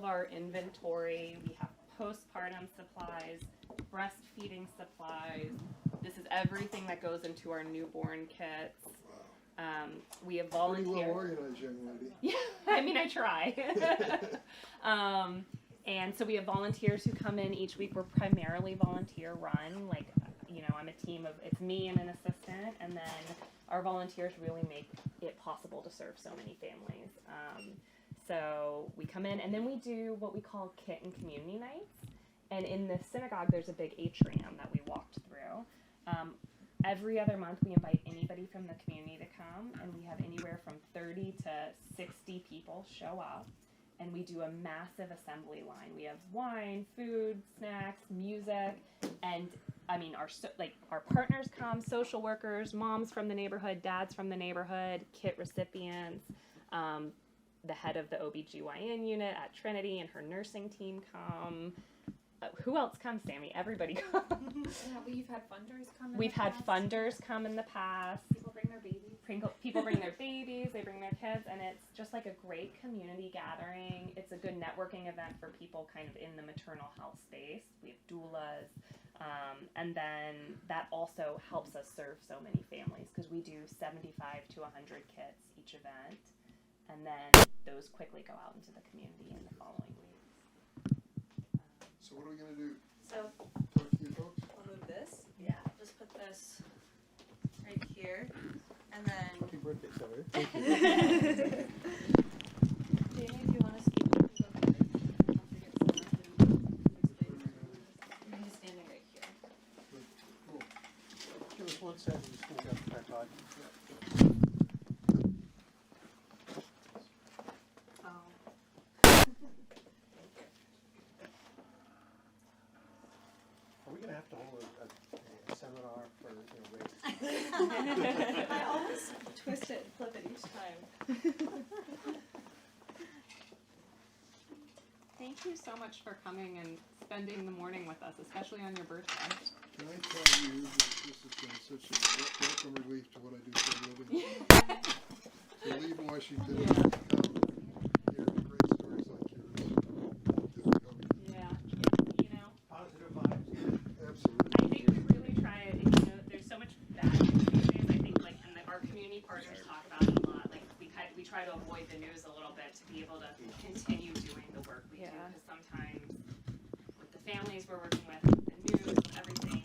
our inventory. We have postpartum supplies, breastfeeding supplies. This is everything that goes into our newborn kits. We have Pretty well volunteers. organized, young lady. Yeah, I mean, I try. And so we have volunteers who come in each week. We're primarily volunteer run. Like, you know, I'm a team of, it's me and an assistant, and then our volunteers really make it possible to serve so many families. So we come in, and then we do what we call kit and community nights. And in the synagogue, there's a big atrium that we walked through. Every other month, we invite anybody from the community to come, and we have anywhere from 30 to 60 people show up, and we do a massive assembly line. We have wine, food, snacks, music, and I mean, our partners come, social workers, moms from the neighborhood, dads from the neighborhood, kit recipients, the head of the OBGYN unit at Trinity and her nursing team come. Who else comes, Sammy? Everybody comes. Yeah, we've had funders come in We've the had past. funders come in the past. People bring their babies. People bring their babies, they bring their kids, and it's just like a great community gathering. It's a good networking event for people kind of in the maternal health space. We have doulas, and then that also helps us serve so many families because we do 75 to 100 kits each event, and then those quickly go out into the community in the following weeks. So what are we going to do? So Talk to you folks? we'll move this. Yeah, just put this right here, and then. Happy birthday, sorry. Jamie, if you want to speak, you can go ahead. Don't forget to explain. You're just standing right here. Cool. Give us 1 second to sneak up the tripod. Are we going to have to hold a seminar for race? I always twist it and flip it each time. Thank you so much for coming and spending the morning with us, especially on your birthday. Can I tell you that this has been such a welcome relief to what I do for a living? To leave Washington and come hear great stories like yours. Yeah, you know. Positive vibes. Absolutely. I think we really try it. You know, there's so much bad news these days. I think, like, and our community partners talk about it a lot. Like, we try to avoid the news a little bit to be able to continue doing the work we do. Because sometimes with the families we're working with, the news, everything,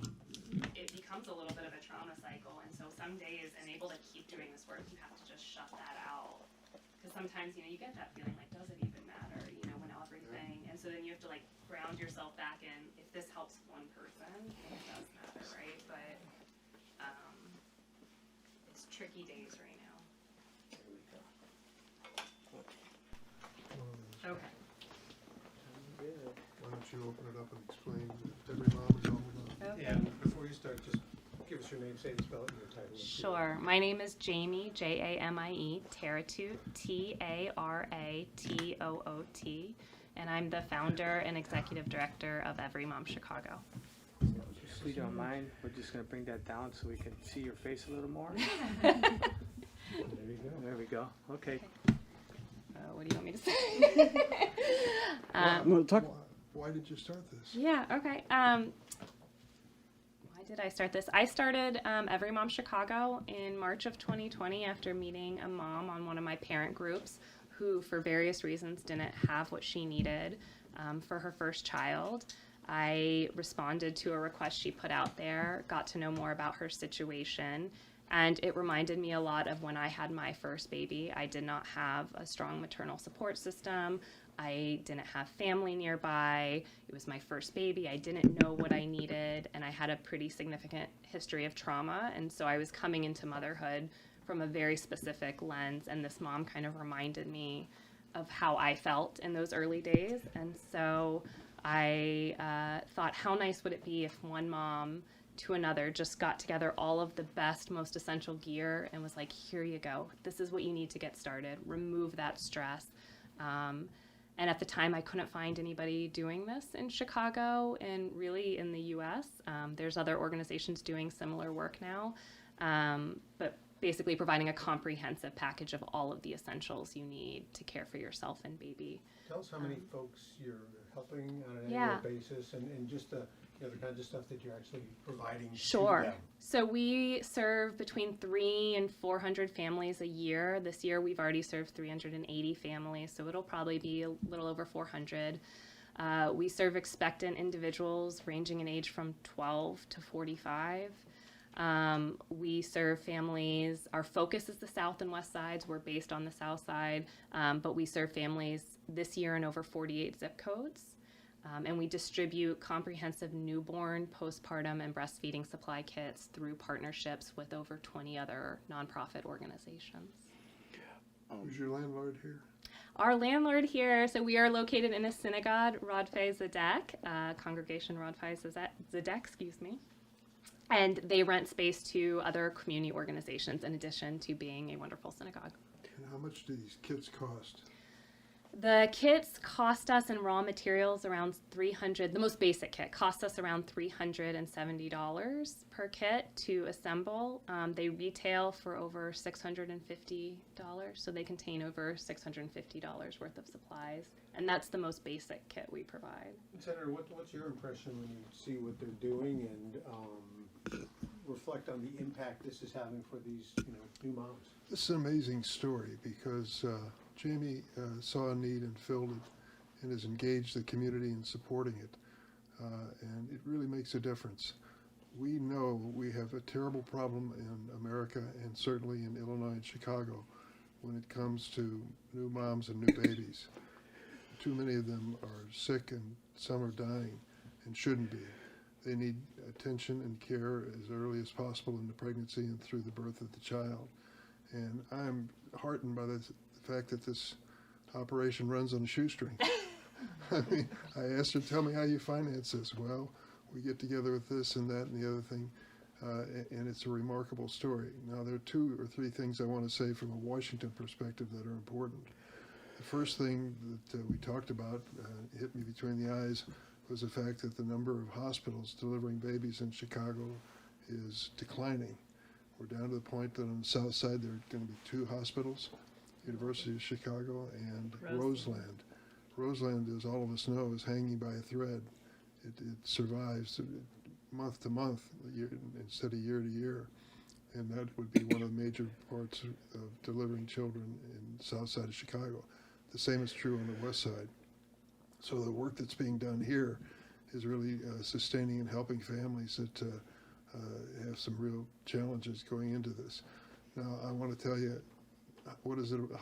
it becomes a little bit of a trauma cycle. And so some days, and able to keep doing this work, you have to just shut that out. Because sometimes, you know, you get that feeling like, does it even matter? You know, when everything, and so then you have to like ground yourself back in. If this helps one person, it does matter, right? But it's tricky days right now. Okay. Why don't you open it up and explain what every mom is all about? Yeah, before you start, just give us your name, say and spell it, and your title. Sure. My name is Jamie, Jamie, Taratoot, Taraatoot, and I'm the founder and executive director of Every Mom Chicago. If you don't mind, we're just going to bring that down so we can see your face a little more. There you go. There we go. Okay. What do you want me to say? We'll talk. Why did you start this? Yeah, okay. Why did I start this? I started Every Mom Chicago in March of 2020 after meeting a mom on one of my parent groups who, for various reasons, didn't have what she needed for her first child. I responded to a request she put out there, got to know more about her situation, and it reminded me a lot of when I had my first baby. I did not have a strong maternal support system. I didn't have family nearby. It was my first baby. I didn't know what I needed, and I had a pretty significant history of trauma, and so I was coming into motherhood from a very specific lens, and this mom kind of reminded me of how I felt in those early days, and so I thought, how nice would it be if one mom to another just got together all of the best, most essential gear and was like, here you go. This is what you need to get started. Remove that stress. And at the time, I couldn't find anybody doing this in Chicago and really in the U.S. There's other organizations doing similar work now. But basically providing a comprehensive package of all of the essentials you need to care for yourself and baby. Tell us how many folks you're helping on an Yeah. annual basis, and just the kinds of stuff that you're actually providing Sure. to them. So we serve between 300 and 400 families a year. This year we've already served 380 families, so it'll probably be a little over 400. We serve expectant individuals ranging in age from 12 to 45. We serve families, our focus is the south and west sides. We're based on the south side, but we serve families this year in over 48 zip codes. And we distribute comprehensive newborn, postpartum, and breastfeeding supply kits through partnerships with over 20 other nonprofit organizations. Who's your landlord here? Our landlord here, so we are located in a synagogue, Rodfei Zedek, Congregation Rodfei Zedek, excuse me. And they rent space to other community organizations in addition to being a wonderful synagogue. And how much do these kits cost? The kits cost us in raw materials around $300. The most basic kit costs us around $370 per kit to assemble. They retail for over $650, so they contain over $650 worth of supplies, and that's the most basic kit we provide. Senator, what's your impression when you see what they're doing and reflect on the impact this is having for these new moms? This is an amazing story because Jamie saw a need and filled it and has engaged the community in supporting it. And it really makes a difference. We know we have a terrible problem in America and certainly in Illinois and Chicago when it comes to new moms and new babies. Too many of them are sick and some are dying and shouldn't be. They need attention and care as early as possible in the pregnancy and through the birth of the child. And I'm heartened by the fact that this operation runs on a shoestring. I mean, I asked her, tell me how you finance this. Well, we get together with this and that and the other thing, and it's a remarkable story. Now, there are 2 or 3 things I want to say from a Washington perspective that are important. The first thing that we talked about, hit me between the eyes, was the fact that the number of hospitals delivering babies in Chicago is declining. We're down to the point that on the south side there are going to be 2 hospitals, University of Chicago and Roseland. Roseland, as all of us know, is hanging by a thread. It survives month to month instead of year to year. And that would be one of the major parts of delivering children in the south side of Chicago. The same is true on the west side. So the work that's being done here is really sustaining and helping families that have some real challenges going into this. Now, I want to tell you,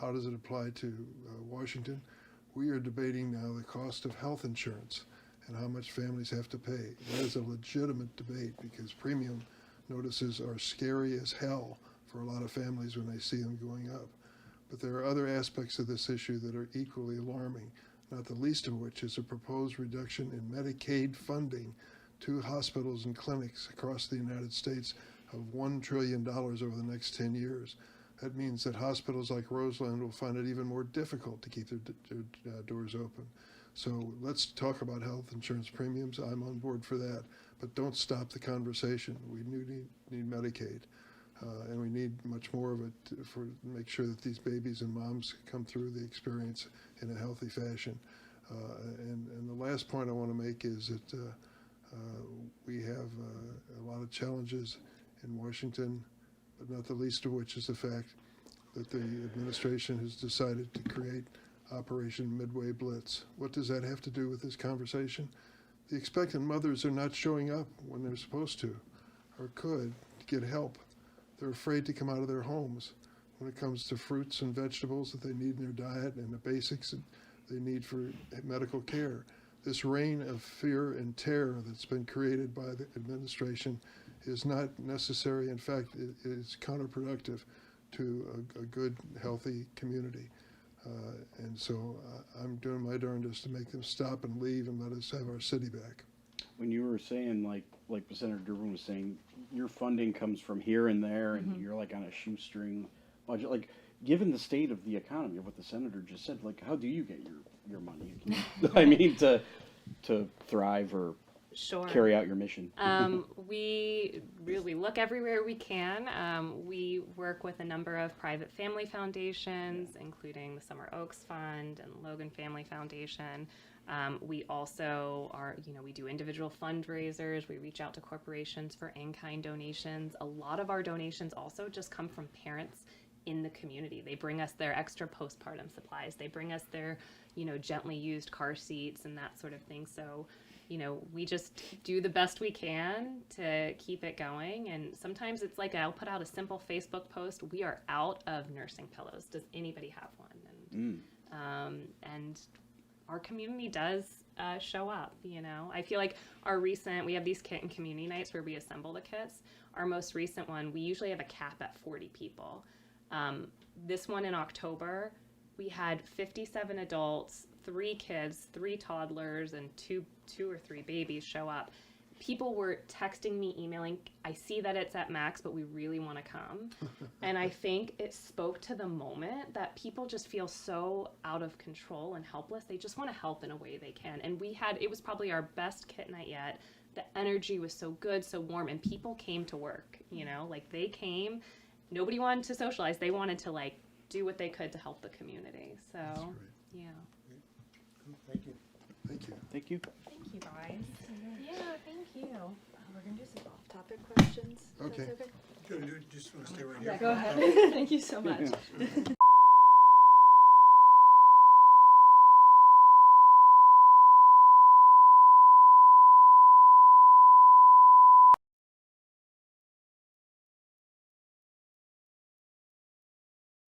how does it apply to Washington? We are debating now the cost of health insurance and how much families have to pay. That is a legitimate debate because premium notices are scary as hell for a lot of families when they see them going up. But there are other aspects of this issue that are equally alarming, not the least of which is a proposed reduction in Medicaid funding to hospitals and clinics across the United States of $1 trillion over the next 10 years. That means that hospitals like Roseland will find it even more difficult to keep their doors open. So let's talk about health insurance premiums. I'm on board for that, but don't stop the conversation. We need Medicaid, and we need much more of it to make sure that these babies and moms come through the experience in a healthy fashion. And the last point I want to make is that we have a lot of challenges in Washington, but not the least of which is the fact that the administration has decided to create Operation Midway Blitz. What does that have to do with this conversation? The expectant mothers are not showing up when they're supposed to, or could, to get help. They're afraid to come out of their homes when it comes to fruits and vegetables that they need in their diet and the basics that they need for medical care. This reign of fear and terror that's been created by the administration is not necessary. In fact, it is counterproductive to a good, healthy community. And so I'm doing my darndest to make them stop and leave and let us have our city back. When you were saying, like Senator Durbin was saying, your funding comes from here and there, and you're like on a shoestring budget. Like, given the state of the economy, of what the senator just said, like, how do you get your money? I mean, to thrive or Sure. carry out your mission? We really look everywhere we can. We work with a number of private family foundations, including the Summer Oaks Fund and Logan Family Foundation. We also are, we do individual fundraisers. We reach out to corporations for in-kind donations. A lot of our donations also just come from parents in the community. They bring us their extra postpartum supplies. They bring us their, gently used car seats and that sort of thing. So, we just do the best we can to keep it going. And sometimes it's like I'll put out a simple Facebook post. We are out of nursing pillows. Does anybody have one? And our community does show up, I feel like we have these kit and community nights where we assemble the kits. Our most recent one, we usually have a cap at 40 people. This one in October, we had 57 adults, 3 kids, 3 toddlers, and two or three babies show up. People were texting me, emailing, I see that it's at max, but we really want to come. And I think it spoke to the moment that people just feel so out of control and helpless. They just want to help in a way they can. And it was probably our best kit night yet. The energy was so good, so warm, and people came to work, they came. Nobody wanted to socialize. They wanted to do what they could to help the community. So, That's great. yeah. Thank you. Thank you. Thank you. Thank you, guys. Yeah, thank you. We're gonna do some off-topic questions. if that's Okay. Just want to stay right Yeah, here. go ahead. Thank you so much.